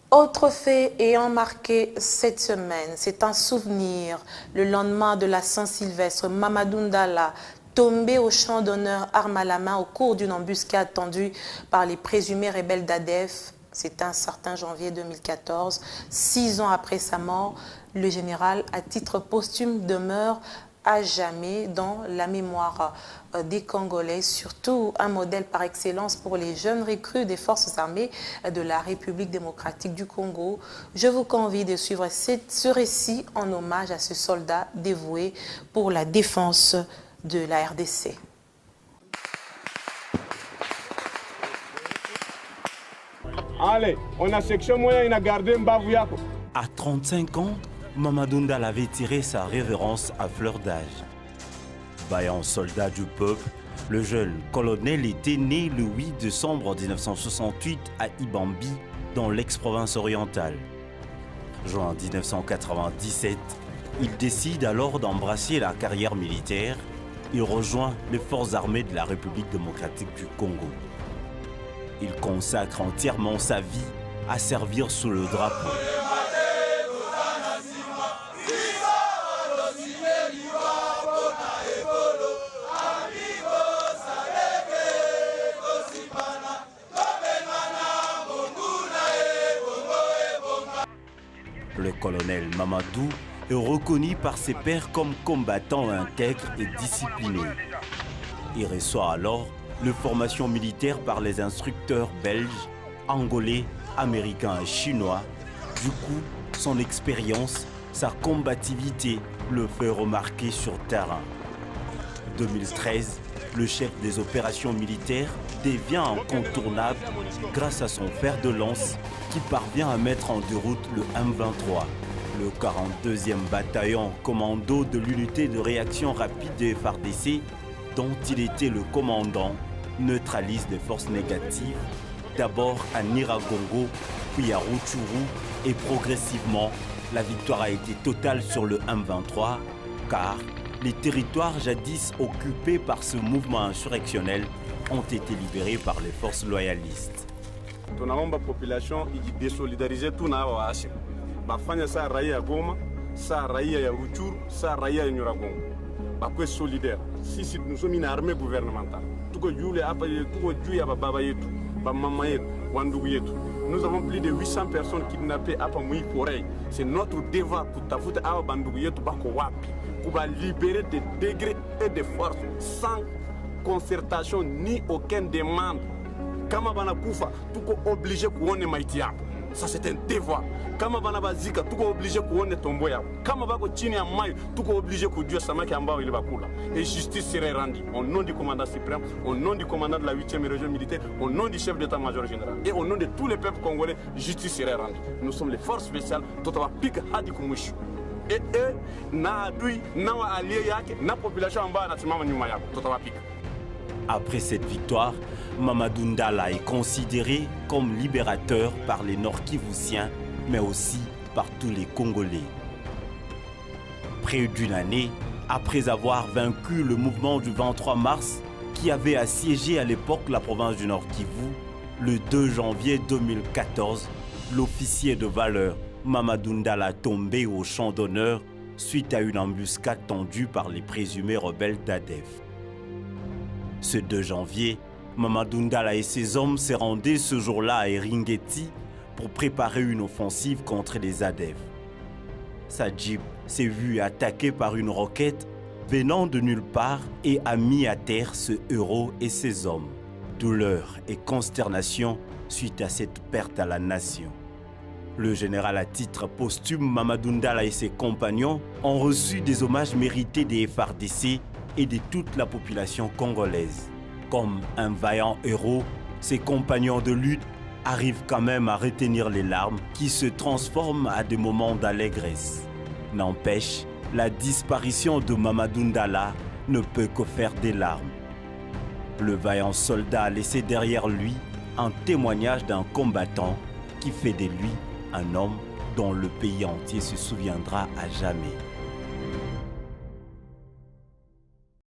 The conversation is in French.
Autre fait ayant marqué cette semaine, c'est un souvenir. Le lendemain de la Saint-Sylvestre, Mamadou Ndala, tombé au champ d'honneur, arme à la main, au cours d'une embuscade tendue par les présumés rebelles d'ADEF. C'est un certain janvier 2014. 6 ans après sa mort, le général, à titre posthume, demeure à jamais dans la mémoire des Congolais, surtout un modèle par excellence pour les jeunes recrues des forces armées de la République démocratique du Congo. Je vous convie de suivre ce récit en hommage à ce soldat dévoué pour la défense de la RDC. Allez, on a section moyen, on a gardé Mbavu. À 35 ans, Mamadou Ndala avait tiré sa révérence à fleur d'âge. Vaillant soldat du peuple, le jeune colonel était né le 8 décembre 1968 à Ibambi, dans l'ex-province orientale. Juin 1997, il décide alors d'embrasser la carrière militaire. Il rejoint les forces armées de la République démocratique du Congo. Il consacre entièrement sa vie à servir sous le drapeau. Le colonel Mamadou est reconnu par ses pairs comme combattant intègre et discipliné. Il reçoit alors la formation militaire par les instructeurs belges, angolais, américains et chinois. Du coup, son expérience, sa combativité le fait remarquer sur terrain. 2013, le chef des opérations militaires devient incontournable grâce à son fer de lance qui parvient à mettre en déroute le M23. Le 42e bataillon commando de l'unité de réaction rapide de FARDC, dont il était le commandant, neutralise les forces négatives, d'abord à Niragongo, puis à Rutshuru, et progressivement, la victoire a été totale sur le M23, car les territoires jadis occupés par ce mouvement insurrectionnel ont été libérés par les forces loyalistes. La population est désolidarisée tout na waasi. Bafanya sa raia Goma, sa raia ya Rutshuru, sa raia ya Niragongo. Bakwe solidaire. Si nous sommes une armée gouvernementale. Tuko yule hapa tuko juu ya baba yetu, ba mama yetu, wandugu yetu. Nous avons plus de 800 personnes kidnappées à Pamui Forêt. C'est notre devoir pour tafuta awa bandugu yetu bako wapi. Pour libérer des degrés et des forces sans concertation ni aucune demande. Kama bana kufa, tuko obligé kuone maiti yako. Ça c'est un devoir. Kama bana bazika, tuko obligé kuone tombo yako. Kama bako chini ya mayo, tuko obligé kujua samaki ambao ile bakula. Et justice serait rendue au nom du commandant suprême, au nom du commandant de la 8e région militaire, au nom du chef d'état-major général et au nom de tous les peuples congolais, justice serait rendue. Nous sommes les forces spéciales, totawa pika hadi kumushu. Et na adui, na wa allié yake, na population ambayo anasimama nyuma yako, totawa pika. Après cette victoire, Mamadou Ndala est considéré comme libérateur par les Nord-Kivusiens, mais aussi par tous les Congolais. Près d'une année, après avoir vaincu le mouvement du 23 mars, qui avait assiégé à l'époque la province du Nord-Kivu, le 2 janvier 2014, l'officier de valeur Mamadou Ndala tombé au champ d'honneur suite à une embuscade tendue par les présumés rebelles d'ADEF. Ce 2 janvier, Mamadou Ndala et ses hommes se rendaient ce jour-là à Eringeti pour préparer une offensive contre les ADEF. Sa jeep s'est vue attaquée par une roquette venant de nulle part et a mis à terre ce héros et ses hommes. Douleur et consternation suite à cette perte à la nation. Le général à titre posthume Mamadou Ndala et ses compagnons ont reçu des hommages mérités des FARDC et de toute la population congolaise. Comme un vaillant héros, ses compagnons de lutte arrivent quand même à retenir les larmes qui se transforment à des moments d'allégresse. N'empêche, la disparition de Mamadou Ndala ne peut que faire des larmes. Le vaillant soldat a laissé derrière lui un témoignage d'un combattant qui fait de lui un homme dont le pays entier se souviendra à jamais.